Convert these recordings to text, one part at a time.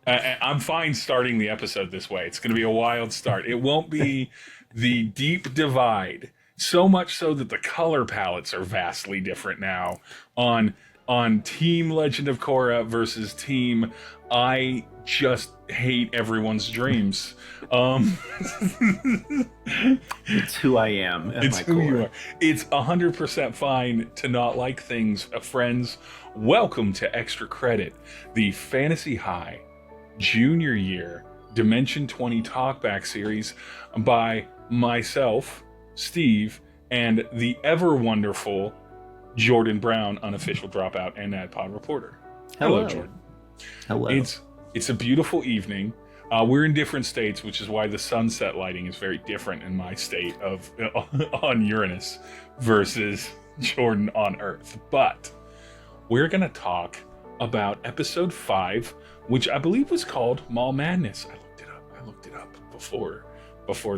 I'm fine starting the episode this way. It's going to be a wild start. It won't be the deep divide, so much so that the color palettes are vastly different now on Team Legend of Korra versus Team I just hate everyone's dreams. Um, It's who I am at it's my who you core. are. It's 100% fine to not like things. Friends, welcome to Extra Credit, the Fantasy High Junior Year Dimension 20 Talkback series by myself, Steve, and the ever wonderful Jordan Brown, unofficial dropout and NADPOD reporter. Hello, Hello. Jordan. Hello. It's a beautiful evening. We're in different states, which is why the sunset lighting is very different in my state of on Uranus versus Jordan on Earth. But we're gonna talk about episode 5, which I believe was called Mall Madness. I looked it up before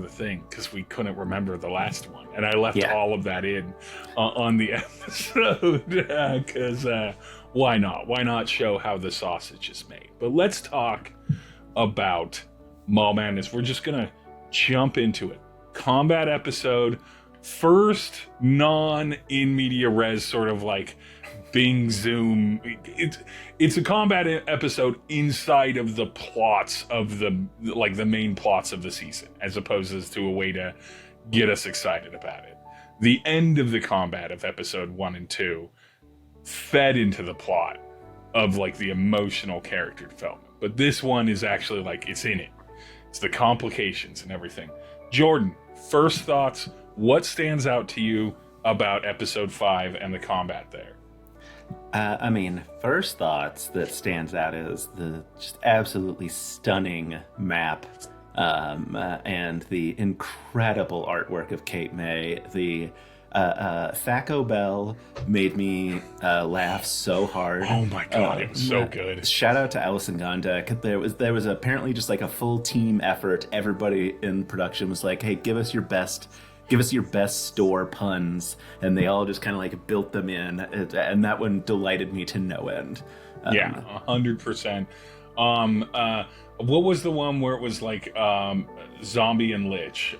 the thing because we couldn't remember the last one, and I left all of that in on the episode because why not? Why not show how the sausage is made? But let's talk about Mall Madness. We're just gonna jump into it. Combat episode, first non in media res sort of like Bing Zoom. It's a combat episode inside of the plots of the main plots of the season, as opposed to a way to get us excited about it. The end of the combat of episode 1 and 2 fed into the plot of like the emotional character development. But this one is actually like it's in it. It's the complications and everything. Jordan, first thoughts, what stands out to you about episode 5 and the combat there? First thoughts that stands out is the just absolutely stunning map and the incredible artwork of Kate May. The Thaco Bell made me laugh so hard. Oh my god, it was so good. Shout out to Alison Gondek. There was apparently just like a full team effort. Everybody in production was like, "Hey, give us your best store puns," and they all just kind of like built them in, and that one delighted me to no end. Yeah, 100%. What was the one where it was like zombie and lich?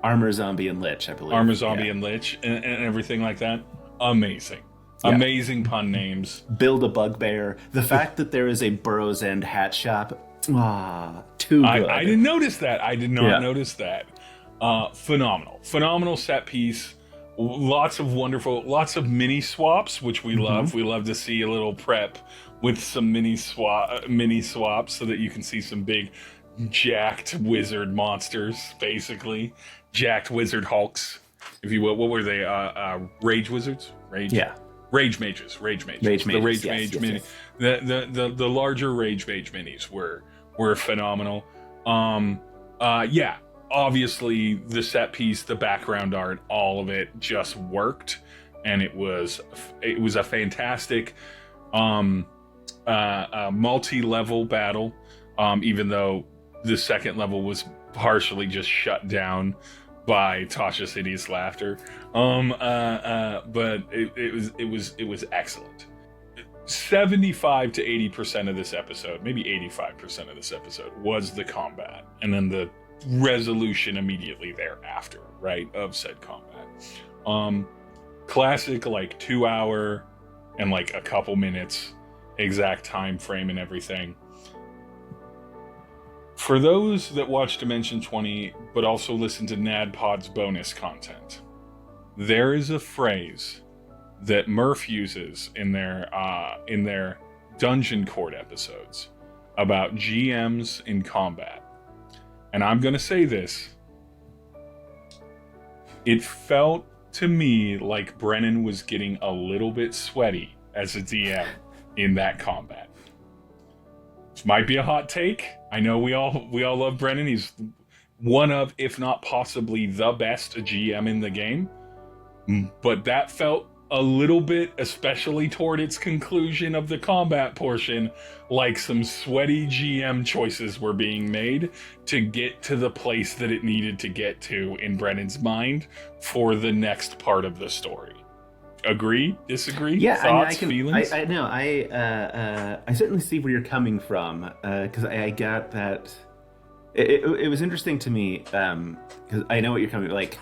Armor, zombie, and lich, I believe. Armor, zombie, and lich, and everything like that. Amazing. Yeah. Amazing pun names. Build a bugbear. The fact that there is a Burroughs End hat shop, too good. I didn't notice that. I did not notice that. Phenomenal set piece. Lots of mini swaps, which we love. We love to see a little prep with some mini swaps so that you can see some big jacked wizard monsters, basically jacked wizard hulks, if you will. What were they? Rage wizards? Rage mages. The rage mage mini. The larger rage mage minis were phenomenal. Obviously the set piece, the background art, all of it just worked, and it was a fantastic multi-level battle, even though the second level was partially just shut down by Tasha's hideous laughter. But it was excellent. 75 to 80% of this episode, maybe 85% of this episode, was the combat, and then the resolution immediately thereafter, right, of said combat. Classic like 2 hour and like a couple minutes exact time frame and everything. For those that watch Dimension 20 but also listen to NADPOD's bonus content, there is a phrase that Murph uses in their Dungeon Court episodes about GMs in combat. And I'm going to say this. It felt to me like Brennan was getting a little bit sweaty as a DM in that combat. This might be a hot take. I know we all love Brennan. He's one of, if not possibly the best GM in the game. But that felt a little bit, especially toward its conclusion of the combat portion, like some sweaty GM choices were being made to get to the place that it needed to get to in Brennan's mind for the next part of the story. Agree? Disagree? Yeah, Thoughts? I mean, Feelings? I know. I certainly see where you're coming from, because I got that. It was interesting to me, because I know what you're coming. Like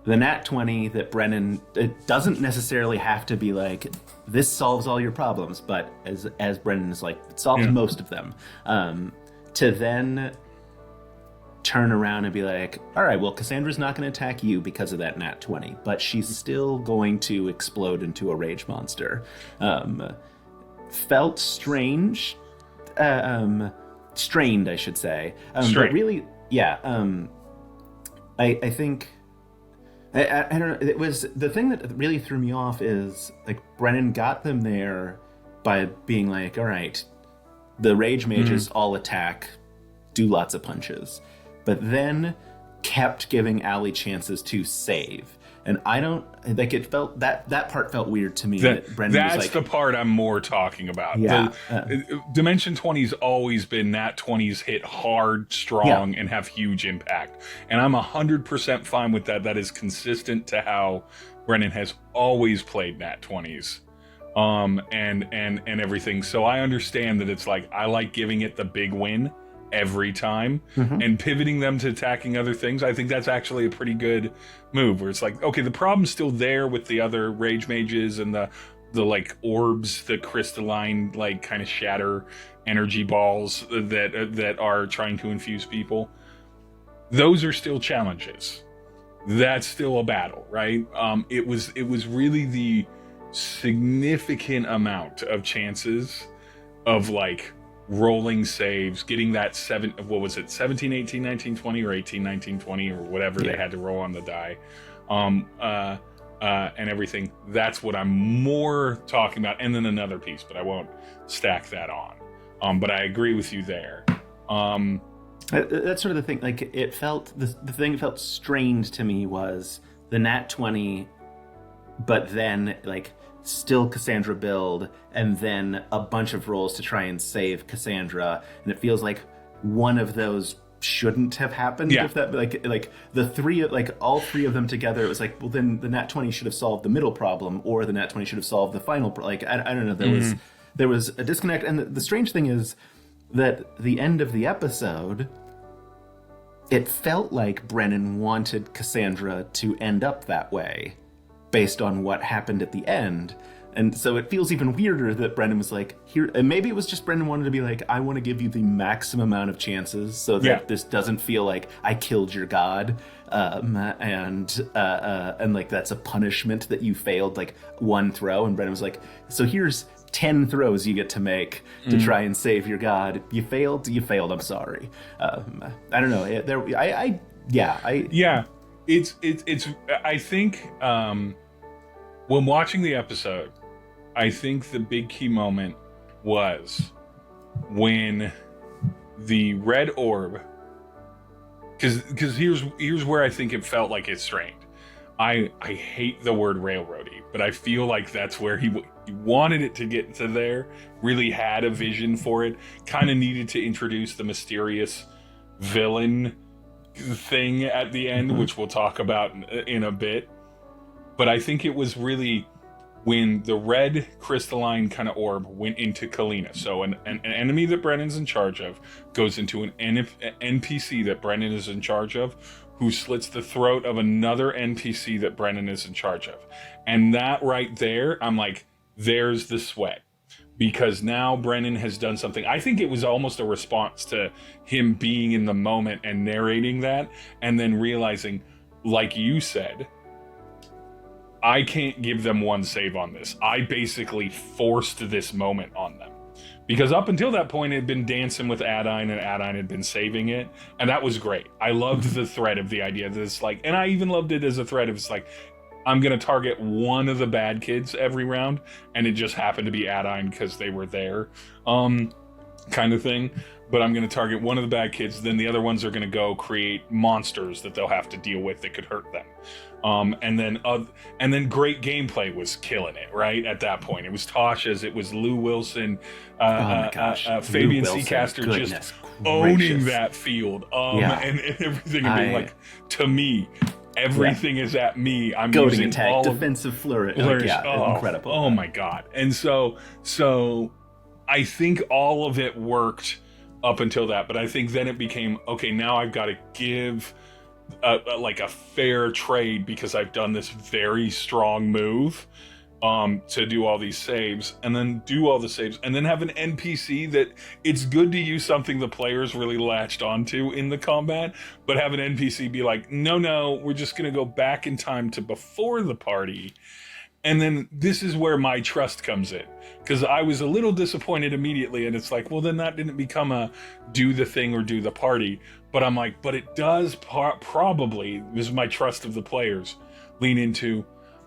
the Nat 20 that Brennan. It doesn't necessarily have to be like this solves all your problems, but as Brennan is like, it solves most of them. To then turn around and be like, all right, well, Cassandra's not going to attack you because of that Nat 20, but she's still going to explode into a rage monster. Felt strange. Strained, I should say. But really, yeah. I think... I don't know. It was the thing that really threw me off is like Brennan got them there by being like, all right, the rage mages all attack, do lots of punches, but then kept giving Allie chances to save. And I don't like it. Felt that part felt weird to me. That Brendan was like, the part I'm more talking about. Yeah, Dimension 20's always been Nat 20's hit hard, strong, and have huge impact. And I'm 100% fine with that. That is consistent to how Brennan has always played Nat 20's, and everything. So I understand that it's like I like giving it the big win every time and pivoting them to attacking other things. I think that's actually a pretty good move where it's like, okay, the problem's still there with the other rage mages and the like orbs, the crystalline like kind of shatter energy balls that are trying to infuse people. Those are still challenges. That's still a battle, right? It was really the significant amount of chances of like rolling saves, getting that 17, 18, 19, 20 or 18, 19, 20 or whatever they had to roll on the die, and everything. That's what I'm more talking about. And then another piece, but I won't stack that on. But I agree with you there. That's sort of the thing. Like it felt, the thing that felt strained to me was the Nat 20, but then like still Cassandra build, and then a bunch of rolls to try and save Cassandra, and it feels like one of those shouldn't have happened. If that like the three, like all three of them together, it was like, well, then the Nat 20 should have solved the middle problem, or the Nat 20 should have solved the final like I don't know. There was a disconnect, and the strange thing is that the end of the episode, it felt like Brennan wanted Cassandra to end up that way based on what happened at the end. And so it feels even weirder that Brendan was like, here, and maybe it was just Brendan wanted to be like, I want to give you the maximum amount of chances so that this doesn't feel like I killed your god, and like that's a punishment that you failed like one throw. And Brendan was like, so here's 10 throws you get to make to try and save your god. You failed, I'm sorry. I don't know. It's I think when watching the episode, I think the big key moment was when the red orb, because here's where I think it felt like it's strained. I hate the word railroady, but I feel like that's where he wanted it to get to there, really had a vision for it, kind of needed to introduce the mysterious villain thing at the end, which we'll talk about in a bit. But I think it was really when the red crystalline kind of orb went into Kalina. So an enemy that Brennan's in charge of goes into an NPC that Brennan is in charge of, who slits the throat of another NPC that Brennan is in charge of. And that right there, I'm like, there's the sweat. Because now Brennan has done something. I think it was almost a response to him being in the moment and narrating that, and then realizing, like you said, I can't give them one save on this. I basically forced this moment on them. Because up until that point, it had been dancing with Adine, and Adine had been saving it. And that was great. I loved the thread of the idea that it's like, and I even loved it as a thread of it's like, I'm going to target one of the bad kids every round. And it just happened to be Adine because they were there, kind of thing. But I'm going to target one of the bad kids. Then the other ones are going to go create monsters that they'll have to deal with that could hurt them. And then great gameplay was killing it, right? At that point, it was Tasha's, it was Lou Wilson, Fabian Seacaster just owning that field, and everything, and being like, to me, everything is at me. I'm goading using attack, all defensive flourish. Incredible. Oh my god. And so I think all of it worked up until that, but I think then it became, okay, now I've got to give a fair trade because I've done this very strong move to do all these saves, and then do all the saves, and then have an NPC that it's good to use something the players really latched onto in the combat, but have an NPC be like, no, we're just going to go back in time to before the party. And then this is where my trust comes in, because I was a little disappointed immediately, and it's like, well, then that didn't become a do the thing or do the party. But I'm like, but it does probably, this is my trust of the players, lean into,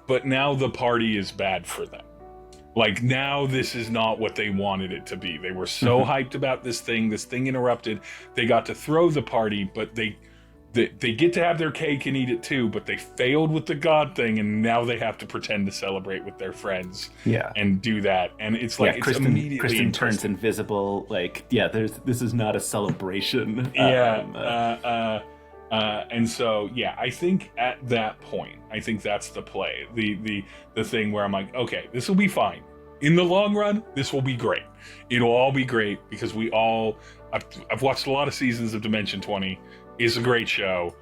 but now the party is bad for them. Like, now this is not what they wanted it to be. They were so hyped about this thing interrupted. They got to throw the party, but they get to have their cake and eat it too, but they failed with the God thing, and now they have to pretend to celebrate with their friends. Yeah. And do that. And it's like, it's immediately Kristen turns invisible. Like, this is not a celebration. Yeah. And so, yeah, I think at that point, I think that's the play. The thing where I'm like, okay, this will be fine. In the long run, this will be great. It'll all be great because I've watched a lot of seasons of Dimension 20. It's a great show.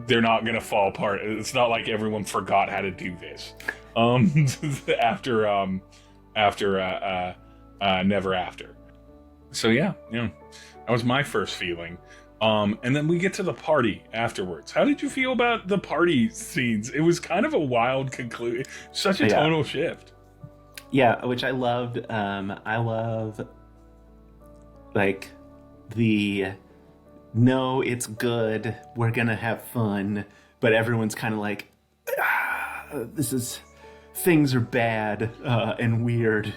They're not going to fall apart. It's not like everyone forgot how to do this. After Never After. So yeah, that was my first feeling. And then we get to the party afterwards. How did you feel about the party scenes? It was kind of a wild conclusion. Such a tonal shift. Yeah, which I loved. I love, like, no, it's good, we're gonna have fun, but everyone's kind of like, things are bad and weird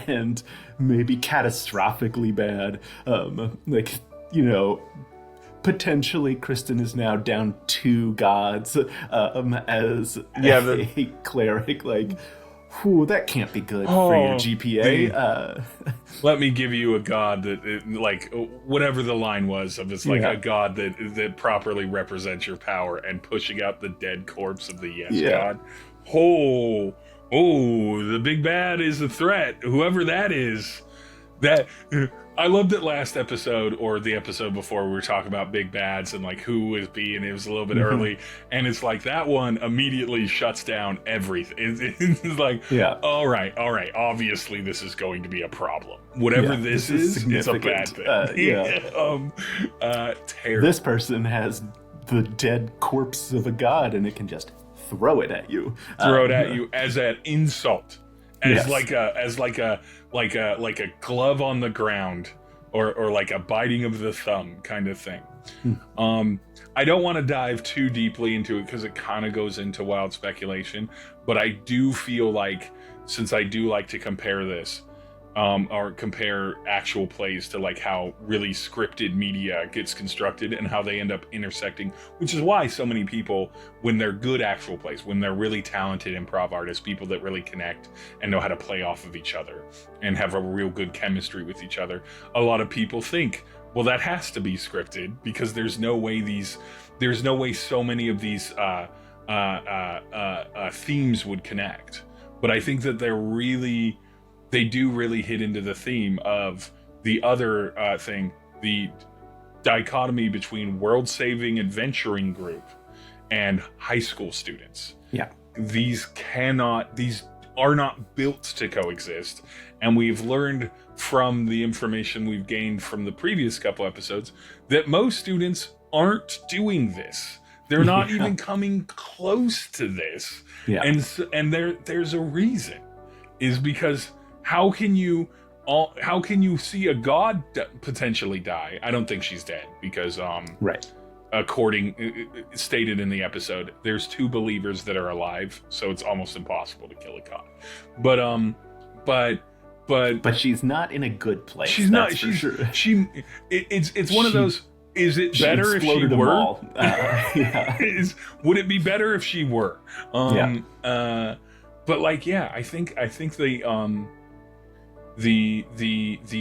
and maybe catastrophically bad. Potentially Kristen is now down 2 gods as a cleric. Like, whew, that can't be good for your GPA. Let me give you a god that, whatever the line was of, it's like a god that properly represents your power, and pushing out the dead corpse of the god. Oh, the big bad is a threat. Whoever that is. I loved it last episode, or the episode before, we were talking about big bads and like who is B, and it was a little bit early, and it's like that one immediately shuts down everything. It's like, all right, obviously this is going to be a problem. Whatever this is, it's a bad thing. Terrible. This person has the dead corpse of a god, and it can just throw it at you. Throw it at you as an insult. As like a glove on the ground, or like a biting of the thumb kind of thing. I don't want to dive too deeply into it because it kind of goes into wild speculation, but I do feel like, since I do like to compare this, or compare actual plays to like how really scripted media gets constructed and how they end up intersecting, which is why so many people, when they're good actual plays, when they're really talented improv artists, people that really connect and know how to play off of each other and have a real good chemistry with each other, a lot of people think, well, that has to be scripted because there's no way so many of these themes would connect. But I think that they do really hit into the theme of the other thing, the dichotomy between world-saving adventuring group and high school students. Yeah. These are not built to coexist. And we've learned from the information we've gained from the previous couple episodes that most students aren't doing this. They're not even coming close to this. Yeah. And there's a reason, is because how can you see a god potentially die? I don't think she's dead because according stated in the episode, there's 2 believers that are alive, so it's almost impossible to kill a god. But she's not in a good place. She's not. She's for sure. It's one of those. Is it better if she were? Would it be better if she were? But I think the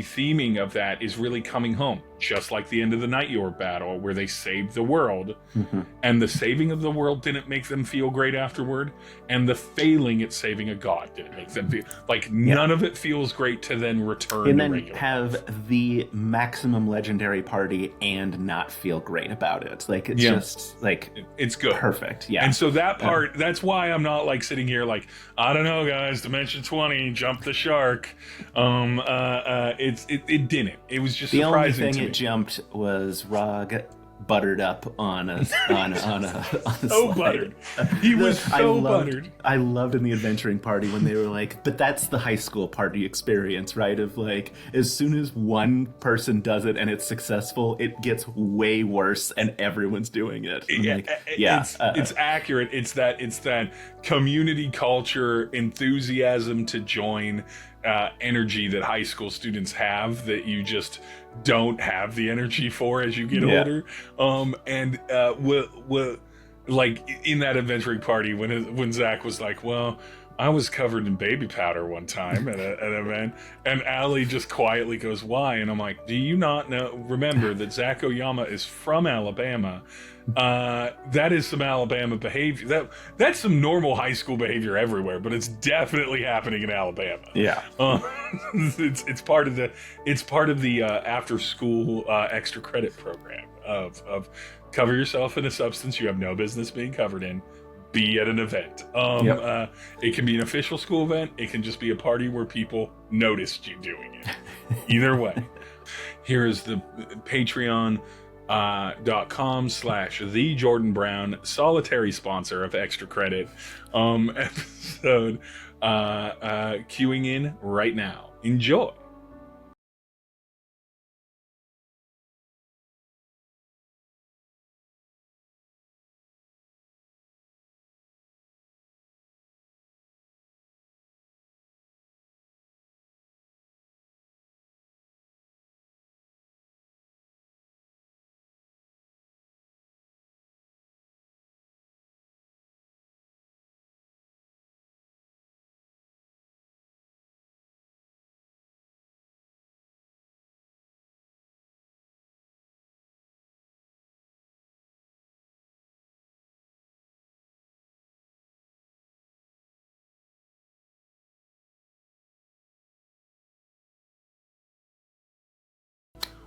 theming of that is really coming home. just like the end of the Night York battle where they saved the world, Mm-hmm. and the saving of the world didn't make them feel great afterward, and the failing at saving a god didn't make them feel like none of it feels great to then return And to then regular have life. the maximum legendary party and not feel great about it. Like, it's Yeah. just like It's good. perfect. Yeah. And so that part, that's why I'm not like sitting here like, I don't know, guys, Dimension 20, jump the shark. It didn't. It was just the only surprising thing to me. it jumped was Rog buttered up on a So slide. buttered. He was so buttered. I loved in the adventuring party when they were like, but that's the high school party experience, right? Of like, as soon as one person does it and it's successful, it gets way worse and everyone's doing it. I'm Yeah, like, yeah, it's accurate. It's that community culture, enthusiasm to join, energy that high school students have that you just don't have the energy for as you get older. We'll like in that adventuring party when Zach was like, well, I was covered in baby powder one time at an event, and Allie just quietly goes, why? And I'm like, do you not remember that Zach Oyama is from Alabama? That is some Alabama behavior. That's some normal high school behavior everywhere, but it's definitely happening in Alabama. yeah. It's part of the after school extra credit program of cover yourself in a substance you have no business being covered in. Be at an event. It can be an official school event. It can just be a party where people noticed you doing it. Either way, here is the patreon.com/the Jordon Brown, solitary sponsor of Extra Credit episode, queuing in right now. Enjoy.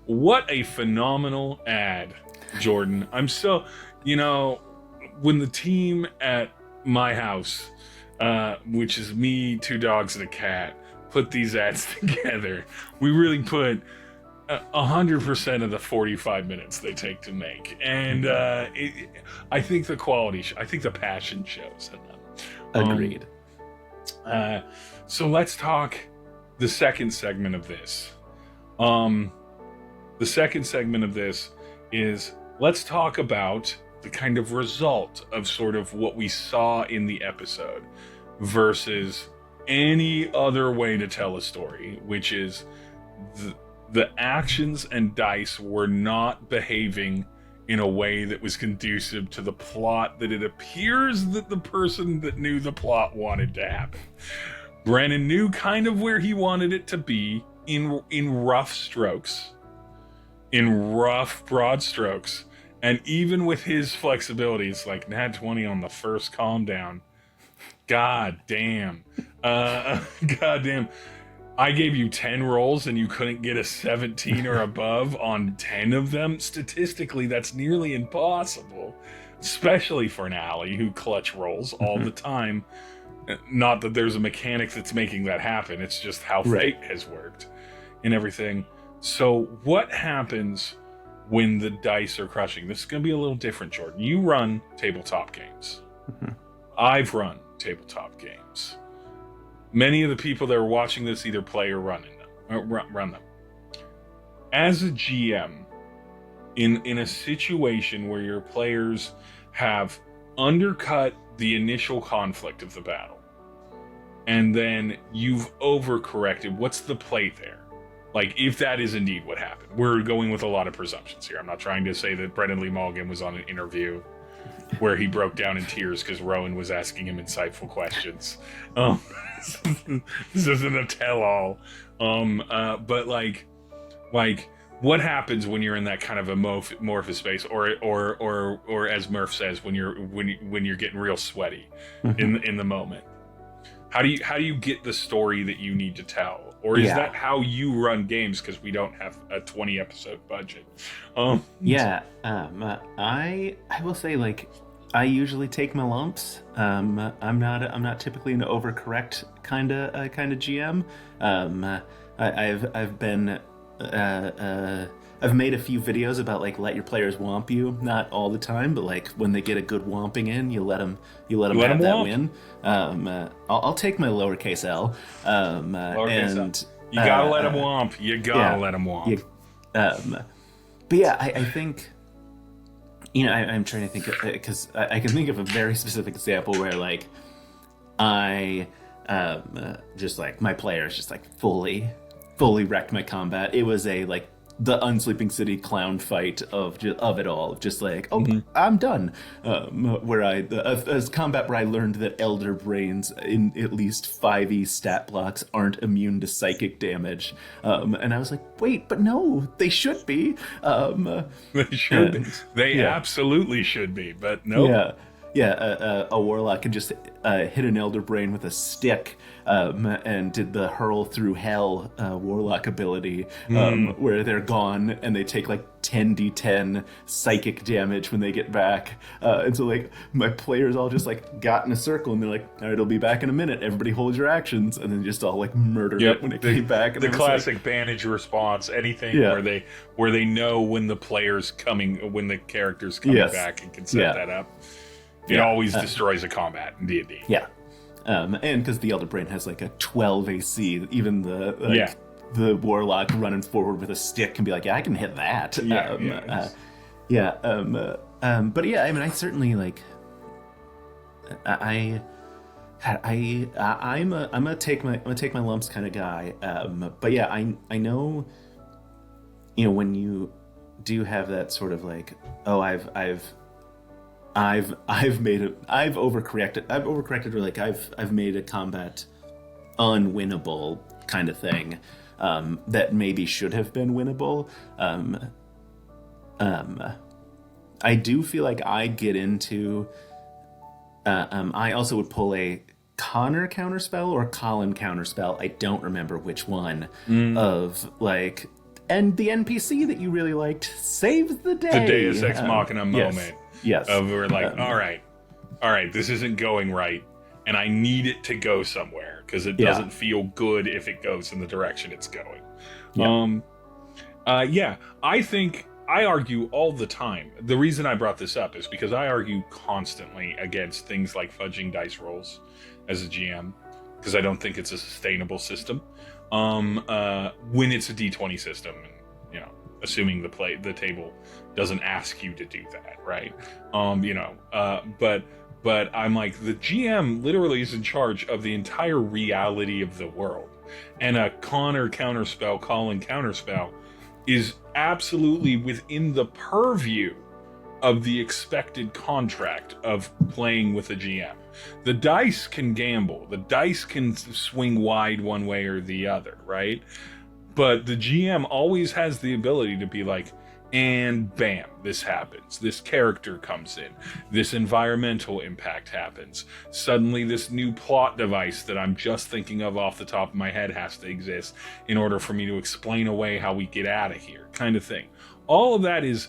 What a phenomenal ad, Jordan. I'm so, when the team at my house, which is me, 2 dogs, and a cat, put these ads together, we really put 100% of the 45 minutes they take to make. And I think the quality, I think the passion shows in them. Agreed. So let's talk the second segment of this. The second segment of this is let's talk about the kind of result of sort of what we saw in the episode versus any other way to tell a story, which is the actions and dice were not behaving in a way that was conducive to the plot that it appears that the person that knew the plot wanted to happen. Brennan knew kind of where he wanted it to be in rough strokes. In rough, broad strokes, and even with his flexibilities, like nat 20 on the first calm down. God damn. I gave you 10 rolls and you couldn't get a 17 or above on 10 of them. Statistically, that's nearly impossible, especially for an Allie who clutch rolls all the time. Not that there's a mechanic that's making that happen. It's just how fate has worked and everything. So what happens when the dice are crushing? This is going to be a little different, Jordan. You run tabletop games. I've run tabletop games. Many of the people that are watching this either play or run them. As a GM, in a situation where your players have undercut the initial conflict of the battle, and then you've overcorrected, what's the play there? Like, if that is indeed what happened. We're going with a lot of presumptions here. I'm not trying to say that Brendan Lee Mulligan was on an interview where he broke down in tears because Rowan was asking him insightful questions. This isn't a tell-all. But like what happens when you're in that kind of amorphous space, or as Murph says, when you're getting real sweaty in the moment? How do you get the story that you need to tell, or is that how you run games? Because we don't have a 20 episode budget. I will say, like, I usually take my lumps. I'm not typically an overcorrect kind of GM. I've made a few videos about, like, let your players womp you. Not all the time, but, like, when they get a good womping in, you let them have that win. I'll take my lowercase L. You gotta let them womp. You gotta let them womp. But yeah, I think, I'm trying to think, because I can think of a very specific example where, like, I just, like, my players just, like, fully wrecked my combat. It was like the Unsleeping City clown fight of it all. Just like, I'm done. Where as combat where I learned that Elder Brains in at least 5e stat blocks aren't immune to psychic damage. And I was like, wait, but no, they should be. They should. They absolutely should be, but no. Yeah. A warlock can just hit an Elder Brain with a stick, and did the hurl through hell warlock ability, where they're gone and they take like 10d10 psychic damage when they get back. And so, like, my players all just, like, got in a circle and they're like, all right, it'll be back in a minute. Everybody hold your actions, and then just all, like, murdered it when it came back. And the classic bandage response, anything where they know when the character's coming back and can set that up. It always destroys a combat in D&D. Yeah. And because the Elder Brain has, like, a 12 AC, even the warlock running forward with a stick can be like, I can hit that. But yeah, I mean, I certainly, like, I'm a take my lumps kind of guy. But yeah, I know, when you do have that sort of, like, I've overcorrected, or, like, I've made a combat unwinnable kind of thing, that maybe should have been winnable. I do feel like I get into, I also would pull a Connor counterspell or Colin counterspell. I don't remember which one of, like, and the NPC that you really liked saves the day. The Deus Ex Machina moment. Yes. Of we're like, all right, this isn't going right, and I need it to go somewhere because it doesn't feel good if it goes in the direction it's going. I argue all the time. The reason I brought this up is because I argue constantly against things like fudging dice rolls as a GM, because I don't think it's a sustainable system. When it's a D20 system, assuming the table doesn't ask you to do that, right? But I'm like, the GM literally is in charge of the entire reality of the world, and a Connor counterspell, Colin counterspell, is absolutely within the purview of the expected contract of playing with a GM. The dice can gamble, the dice can swing wide one way or the other, right? But the GM always has the ability to be like, and bam, this happens. This character comes in. This environmental impact happens. Suddenly this new plot device that I'm just thinking of off the top of my head has to exist in order for me to explain away how we get out of here, kind of thing. All of that it's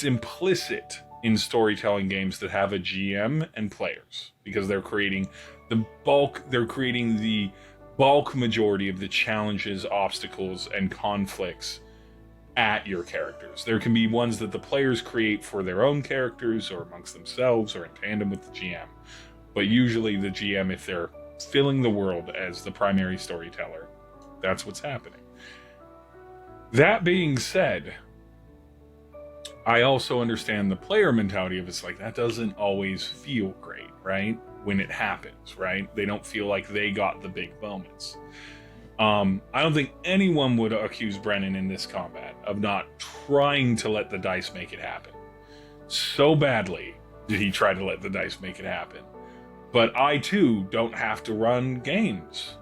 implicit in storytelling games that have a GM and players, because they're creating the bulk majority of the challenges, obstacles, and conflicts at your characters. There can be ones that the players create for their own characters or amongst themselves or in tandem with the GM. But usually the GM, if they're filling the world as the primary storyteller, that's what's happening. That being said, I also understand the player mentality of it's like, that doesn't always feel great, right? When it happens, right? They don't feel like they got the big moments. I don't think anyone would accuse Brennan in this combat of not trying to let the dice make it happen. So badly did he try to let the dice make it happen. But I too don't have to run games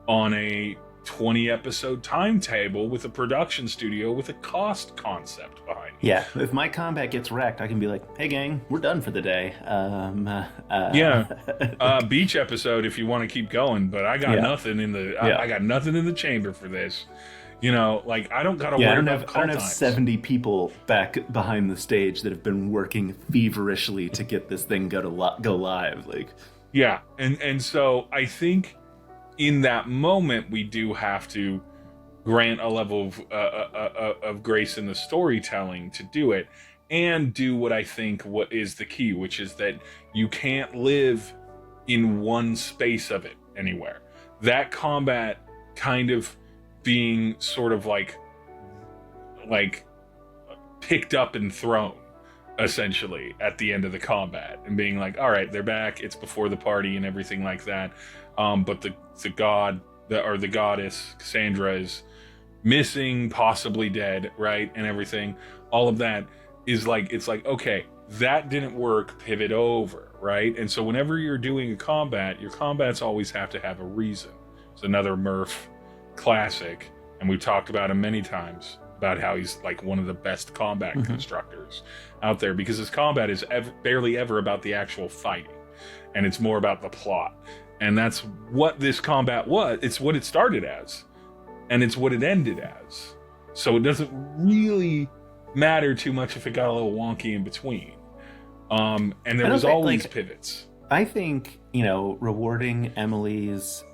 on a 20 episode timetable with a production studio with a cost concept behind it. Yeah, if my combat gets wrecked, I can be like, "Hey, gang, we're done for the day." Beach episode if you want to keep going, but I got Yeah. nothing in the Yeah. I got nothing in the chamber for this. Like I don't gotta Yeah, I worry don't about have call I don't have times. 70 people back behind the stage that have been working feverishly to get this thing go live. Like, Yeah, and so I think in that moment we do have to grant a level of grace in the storytelling to do it, and do what I think what is the key, which is that you can't live in one space of it anywhere. That combat kind of being sort of like picked up and thrown essentially at the end of the combat, and being like, all right, they're back, it's before the party and everything like that, but the god or the goddess Cassandra is missing, possibly dead, right, and everything. All of that is like, it's like, okay, that didn't work, pivot over, right? And so whenever you're doing a combat, your combats always have to have a reason. It's another Murph classic, and we've talked about him many times, about how he's like one of the best combat constructors out there, because his combat is barely ever about the actual fighting, and it's more about the plot. And that's what this combat was. It's what it started as, and it's what it ended as. So it doesn't really matter too much if it got a little wonky in between. And there was always pivots. I think, rewarding Emily's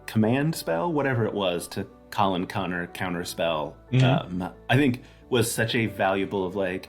command spell, whatever it was, to Colin Connor counterspell, I think was such a valuable of like,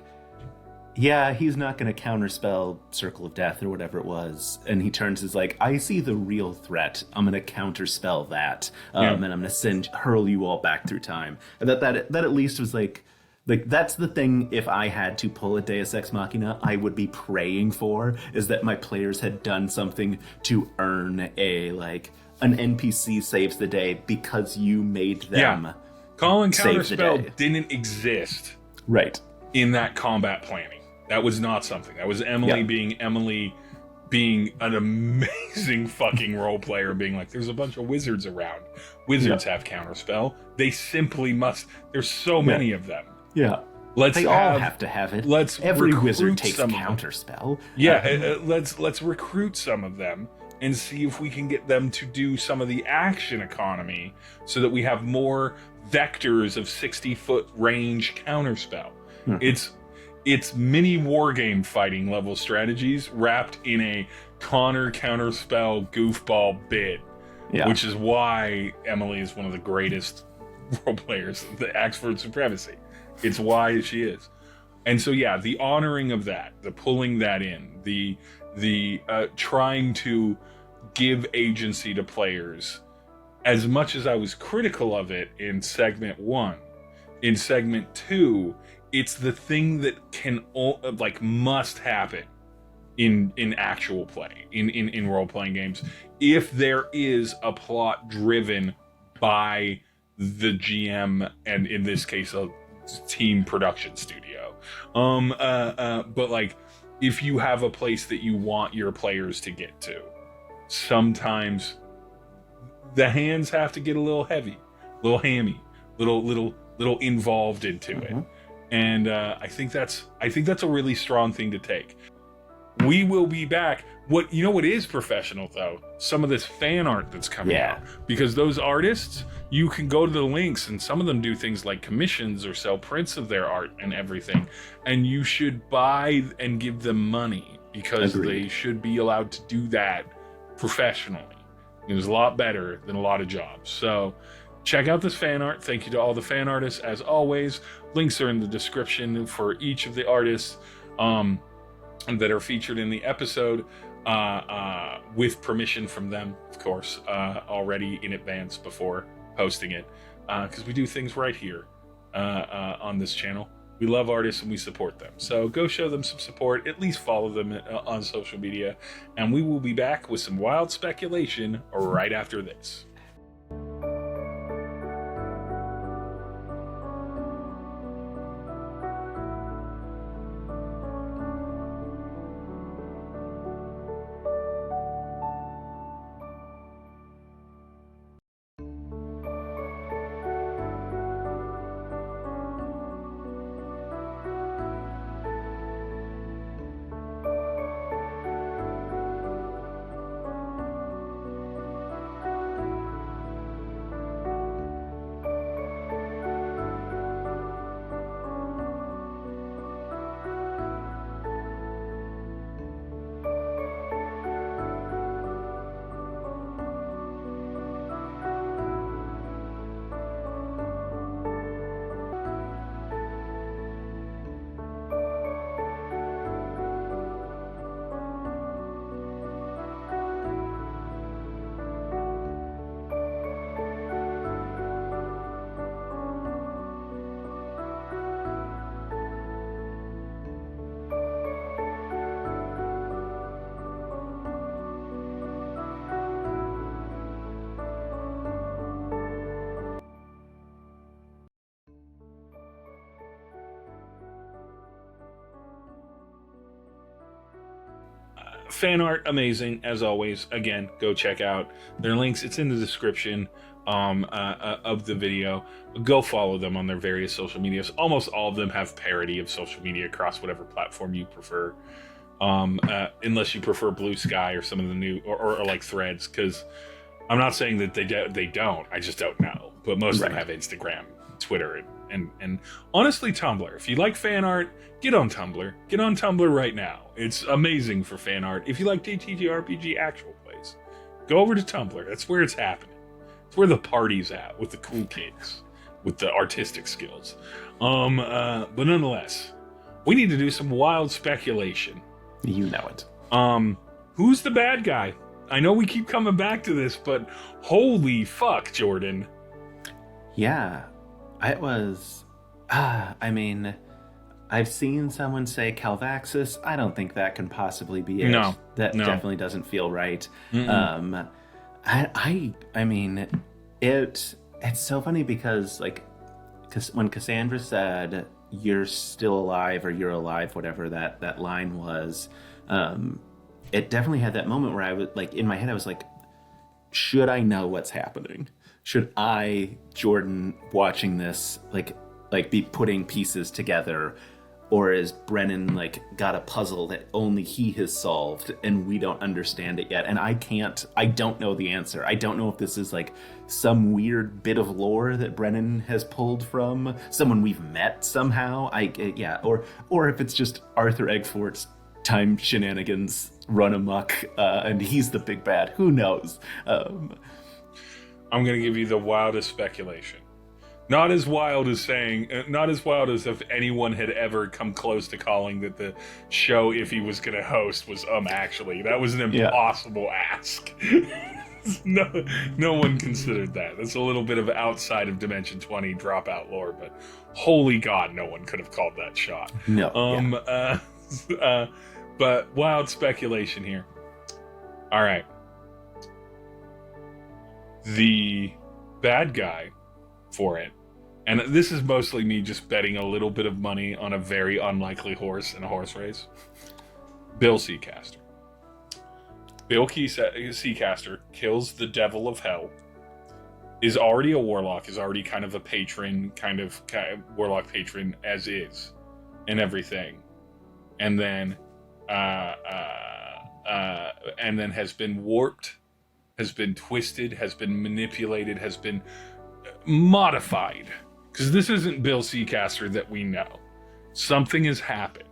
yeah, he's not going to counterspell Circle of Death or whatever it was, and he turns his like, I see the real threat, I'm going to counterspell that, and I'm going to hurl you all back through time. And that at least was like that's the thing. If I had to pull a Deus Ex Machina, I would be praying for, is that my players had done something to earn an NPC saves the day because you made them. Yeah. Colin save the day. counterspell didn't exist Right. in that combat planning. That was not something. That was Emily being an amazing fucking role player, being like, there's a bunch of wizards around. Wizards have counterspell. They simply must. There's so many of them. Yeah. They all have to have it. Every wizard takes counterspell. Yeah, let's recruit some of them and see if we can get them to do some of the action economy, so that we have more vectors of 60-foot range counterspell. It's mini wargame fighting level strategies wrapped in a Connor counterspell goofball bit, which is why Emily is one of the greatest role players that acts for supremacy. It's why she is. And so the honoring of that, the pulling that in, the trying to give agency to players, as much as I was critical of it in segment 1, in segment 2, it's the thing that can must happen in actual play, in role-playing games, if there is a plot driven by the GM, and in this case a team production studio. But if you have a place that you want your players to get to, sometimes the hands have to get a little heavy, a little hammy, little involved into it. And I think that's a really strong thing to take. We will be back. What is professional though? Some of this fan art that's coming out, because those artists, you can go to the links, and some of them do things like commissions or sell prints of their art and everything, and you should buy and give them money, because they should be allowed to do that professionally. It was a lot better than a lot of jobs. So check out this fan art. Thank you to all the fan artists, as always. Links are in the description for each of the artists that are featured in the episode, with permission from them, of course, already in advance before posting it, because we do things right here on this channel. We love artists and we support them. So go show them some support, at least follow them on social media, and we will be back with some wild speculation right after this. fan art, amazing as always. Again, go check out their links. It's in the description of the video. Go follow them on their various social medias. Almost all of them have parody of social media across whatever platform you prefer, unless you prefer Blue Sky or some of the new or like Threads, because I'm not saying that they don't. I just don't know. But most of them have Instagram, Twitter, and honestly Tumblr. If you like fan art, get on Tumblr. Get on Tumblr right now. It's amazing for fan art. If you like TTRPG actual plays, go over to Tumblr. That's where it's happening. It's where the party's at with the cool kids, with the artistic skills. But nonetheless, we need to do some wild speculation. You know it. Who's the bad guy? I know we keep coming back to this, but holy fuck, Jordan. Yeah, it was. I mean, I've seen someone say Calvaxis. I don't think that can possibly be it. No, that definitely doesn't feel right. Mm-mm. I mean, it's so funny because when Cassandra said "you're still alive" or "you're alive," whatever that line was, it definitely had that moment where I was like, in my head, I was like, should I know what's happening? Should I, Jordan, watching this, like be putting pieces together? Or is Brennan got a puzzle that only he has solved and we don't understand it yet? And I don't know the answer. I don't know if this is some weird bit of lore that Brennan has pulled from someone we've met somehow. Or if it's just Arthur Eggfort's time shenanigans run amok and he's the big bad. Who knows? I'm going to give you the wildest speculation. Not as wild as if anyone had ever come close to calling that the show, if he was going to host, was actually. That was an impossible ask. No one considered that. That's a little bit of outside of Dimension 20 dropout lore, but holy God, no one could have called that shot. No. But wild speculation here. All right. The bad guy for it, and this is mostly me just betting a little bit of money on a very unlikely horse in a horse race. Bill Seacaster. Bill Seacaster kills the devil of hell, is already a warlock, is already kind of a patron, kind of warlock patron as is, and everything. And then has been warped, has been twisted, has been manipulated, has been modified. Because this isn't Bill Seacaster that we know. Something has happened.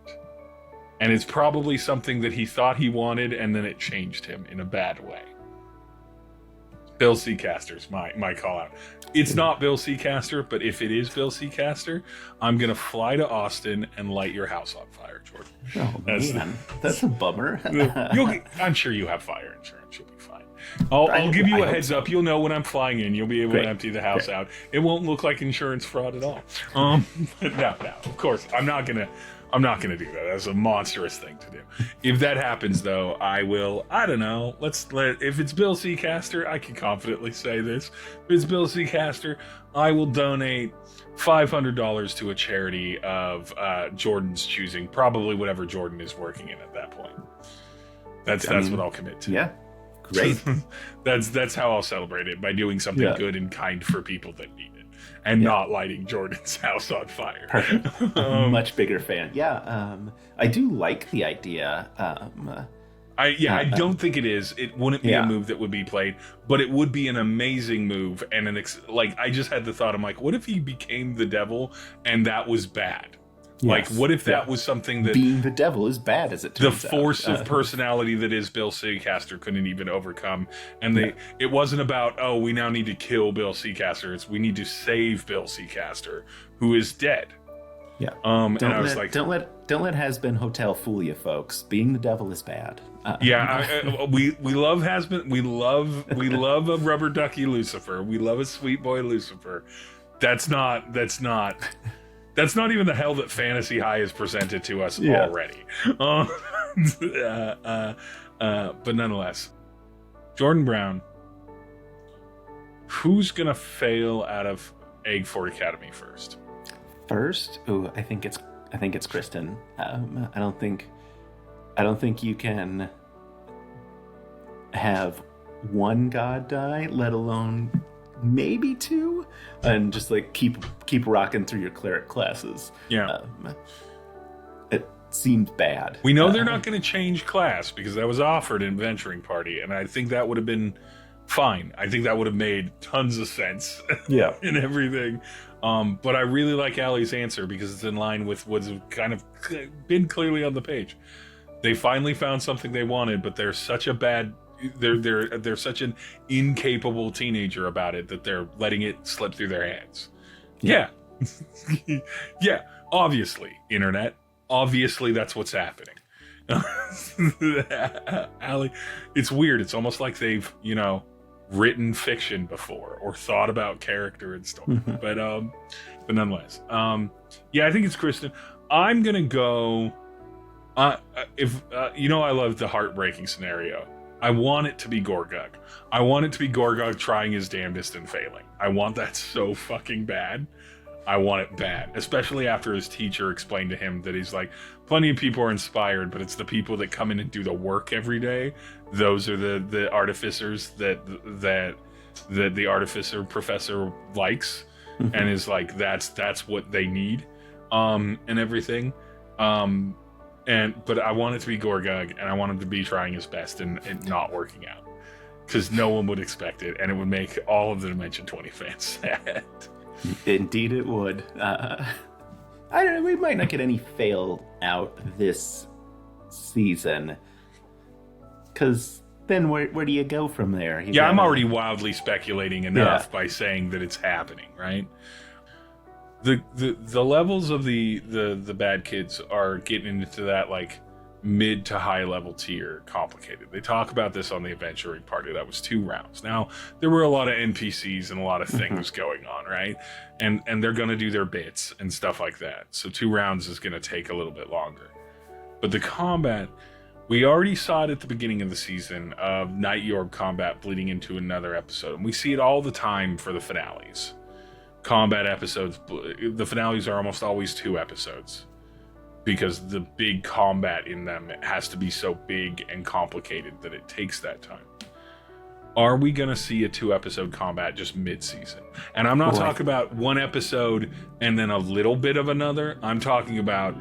And it's probably something that he thought he wanted, and then it changed him in a bad way. Bill Seacaster's my call out. It's not Bill Seacaster, but if it is Bill Seacaster, I'm going to fly to Austin and light your house on fire, Jordan. Oh, that's a bummer. I'm sure you have fire insurance. You'll be fine. I'll give you a heads up. You'll know when I'm flying in. You'll be able to empty the house out. It won't look like insurance fraud at all. No, of course, I'm not gonna do that. That's a monstrous thing to do. If that happens, though, I will. I don't know. If it's Bill Seacaster, I can confidently say this. If it's Bill Seacaster, I will donate $500 to a charity of Jordan's choosing, probably whatever Jordan is working in at that point. That's what I'll commit to. Yeah. Great. That's how I'll celebrate it, by doing something good and kind for people that need it, and not lighting Jordan's house on fire. Perfect. Much bigger fan. Yeah. I do like the idea. I don't think it is. It wouldn't be a move that would be played, but it would be an amazing move. And I just had the thought. I'm like, what if he became the devil and that was bad? Yes. What if that was something that... Being the devil is bad, as it turns out. The force of personality that is Bill Seacaster couldn't even overcome. And it wasn't about, we now need to kill Bill Seacaster. It's we need to save Bill Seacaster, who is dead. Yeah. And I was like... Don't let Has-Been Hotel fool you, folks. Being the devil is bad. We love Has-Been. We love a rubber ducky Lucifer. We love a sweet boy Lucifer. That's not even the hell that Fantasy High has presented to us already. But nonetheless, Jordan Brown, who's gonna fail out of Eggfort Academy first? First? Ooh, I think it's Kristen. I don't think you can have one god die, let alone maybe two, and just like keep rocking through your cleric classes. Yeah. It seems bad. We know they're not going to change class because that was offered in Venturing Party, and I think that would have been fine. I think that would have made tons of sense. Yeah. And everything. But I really like Allie's answer because it's in line with what's kind of been clearly on the page. They finally found something they wanted, but they're such such an incapable teenager about it that they're letting it slip through their hands. Yeah. Yeah. Obviously, internet. Obviously, that's what's happening. Allie, it's weird. It's almost like they've, written fiction before or thought about character and stuff. But nonetheless, yeah, I think it's Kristen. I'm gonna go. I love the heartbreaking scenario. I want it to be Gorgug. I want it to be Gorgug trying his damnedest and failing. I want that so fucking bad. I want it bad, especially after his teacher explained to him that he's like, plenty of people are inspired, but it's the people that come in and do the work every day. Those are the artificers that the artificer professor likes, and is like, that's what they need, and everything. But I want it to be Gorgug, and I want him to be trying his best and not working out, because no one would expect it, and it would make all of the Dimension 20 fans sad. Indeed it would. I don't know, we might not get any fail out this season, because then where do you go from there? I'm already wildly speculating enough by saying that it's happening, right? The levels of the bad kids are getting into that like mid to high level tier complicated. They talk about this on the Adventuring Party. That was 2 rounds. Now there were a lot of NPCs and a lot of things going on, right? And they're going to do their bits and stuff like that. So 2 rounds is going to take a little bit longer. But the combat, we already saw it at the beginning of the season of Night York combat bleeding into another episode. And we see it all the time for the finales. Combat episodes, the finales are almost always 2 episodes, because the big combat in them has to be so big and complicated that it takes that time. Are we going to see a 2-episode combat just mid-season? And I'm not talking about 1 episode and then a little bit of another. I'm talking about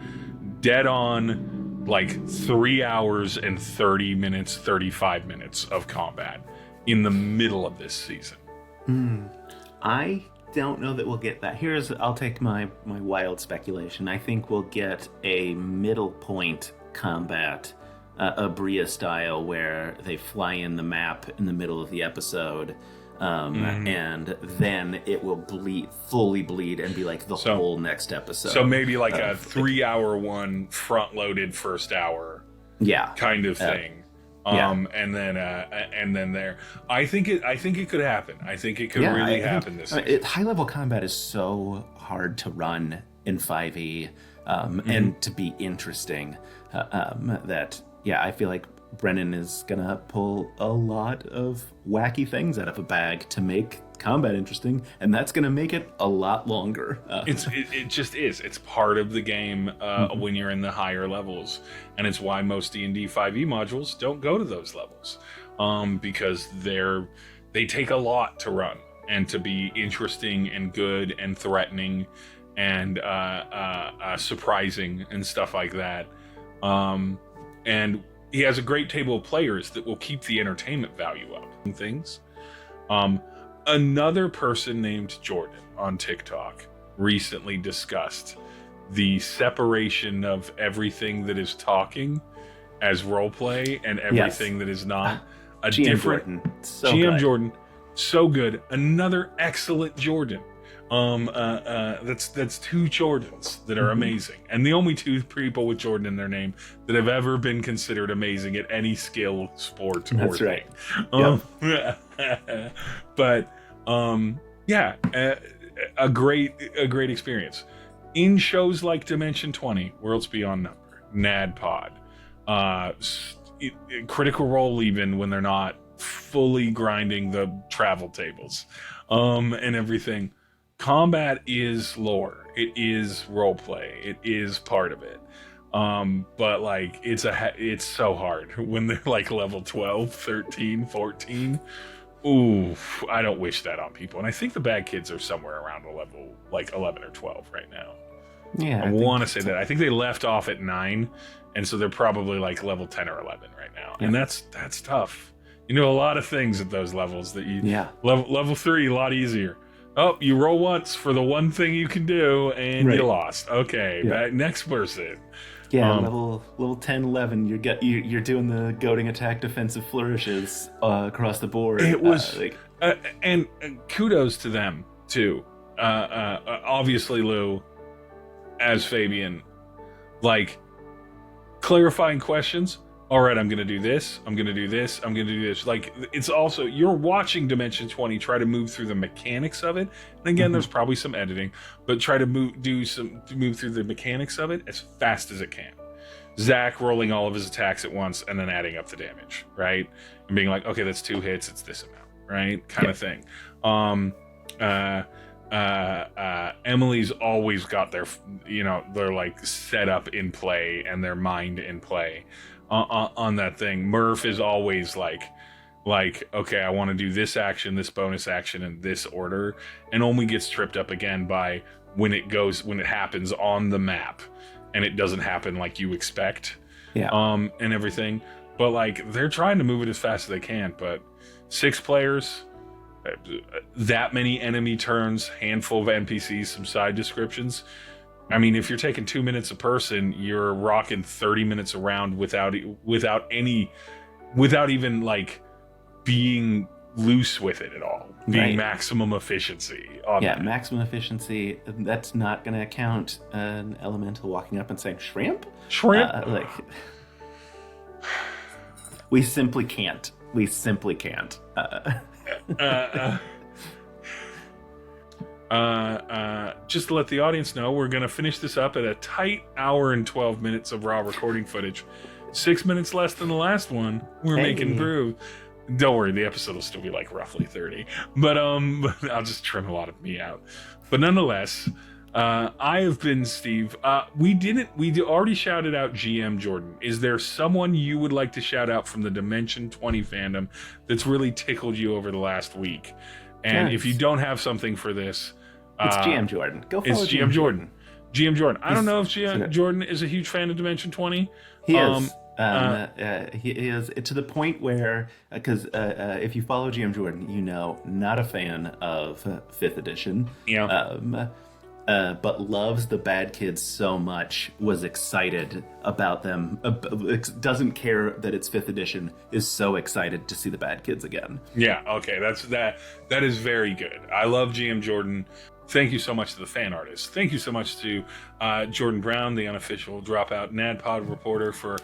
dead on, like 3 hours and 30 minutes, 35 minutes of combat in the middle of this season. I don't know that we'll get that. I'll take my wild speculation. I think we'll get a middle point combat, a Bria style, where they fly in the map in the middle of the episode, and then it will fully bleed and be like the whole next episode. So maybe like a 3-hour one, front-loaded first hour, kind of thing. And then there. I think it could happen. I think it could really happen this season. High level combat is so hard to run in 5e, and to be interesting. That I feel like Brennan is gonna pull a lot of wacky things out of a bag to make combat interesting, and that's gonna make it a lot longer. It just is. It's part of the game when you're in the higher levels, and it's why most D&D 5e modules don't go to those levels, because they take a lot to run and to be interesting and good and threatening and surprising and stuff like that. And he has a great table of players that will keep the entertainment value up and things. Another person named Jordon on TikTok recently discussed the separation of everything that is talking as roleplay and everything that is not. A GM different Jordan. So GM good. Jordon, so good. Another excellent Jordon. That's 2 Jordans that are amazing, and the only 2 people with Jordan in their name that have ever been considered amazing at any skill, sport, or thing. But a great experience in shows like Dimension 20, Worlds Beyond Number, NADPOD, Critical Role, even when they're not fully grinding the travel tables, and everything. Combat is lore. It is roleplay. It is part of it. But like it's so hard when they're like level 12, 13, 14. Ooh, I don't wish that on people. And I think the bad kids are somewhere around a level like 11 or 12 right now. Yeah, I want to say that. I think they left off at 9, and so they're probably like level 10 or 11 right now. Yeah. And that's tough. You know, a lot of things at those levels that you level 3 a lot easier. Oh, you roll once for the one thing you can do, and you lost. Okay, back, next person. Yeah, level 10, 11, you're doing the goading attack defensive flourishes across the board. It was and kudos to them too. Obviously, Lou, as Fabian, like clarifying questions. All right, I'm going to do this. I'm going to do this. I'm going to do this. Like, it's also, you're watching Dimension 20 try to move through the mechanics of it. And again, there's probably some editing, but try to move through the mechanics of it as fast as it can. Zach rolling all of his attacks at once and then adding up the damage, right? And being like, okay, that's 2 hits. It's this amount, right? Kind of thing. Emily's always got their, they're like set up in play and their mind in play. On that thing. Murph is always like, okay, I want to do this action, this bonus action in this order, and only gets tripped up again by when it happens on the map and it doesn't happen like you expect. And everything. But like, they're trying to move it as fast as they can, but 6 players, that many enemy turns, handful of NPCs, some side descriptions. I mean, if you're taking 2 minutes a person, you're rocking 30 minutes around without even like being loose with it at all. Being maximum efficiency. Maximum efficiency. That's not going to count an elemental walking up and saying shrimp. We simply can't. Just to let the audience know, we're going to finish this up at a tight hour and 12 minutes of raw recording footage. 6 minutes less than the last one. We're making brew. Don't worry, the episode will still be like roughly 30. But I'll just trim a lot of me out. But nonetheless, I have been Steve. We already shouted out GM Jordan. Is there someone you would like to shout out from the Dimension 20 fandom that's really tickled you over the last week? And if you don't have something for this, it's GM Jordan. Go follow it's GM Jordan. GM Jordan. I don't know if GM Jordan is a huge fan of Dimension 20. He is. He is to the point where, because if you follow GM Jordan, not a fan of 5th edition. But loves the bad kids so much, was excited about them, doesn't care that it's 5th edition, is so excited to see the bad kids again. Yeah, okay, that is very good. I love GM Jordan. Thank you so much to the fan artists. Thank you so much to Jordan Brown, the unofficial Dropout NADPOD reporter, for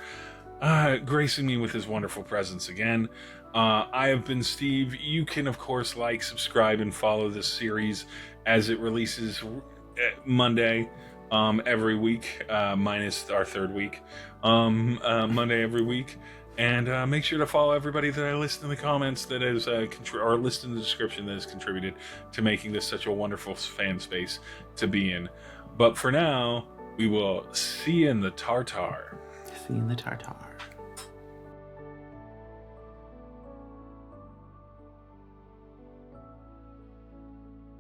gracing me with his wonderful presence again. I have been Steve. You can, of course, like, subscribe, and follow this series as it releases Monday every week, minus our 3rd week, Monday every week. And make sure to follow everybody that I list in the comments that is or list in the description that has contributed to making this such a wonderful fan space to be in. But for now, we will see you in the Tartar. See you in the Tartar.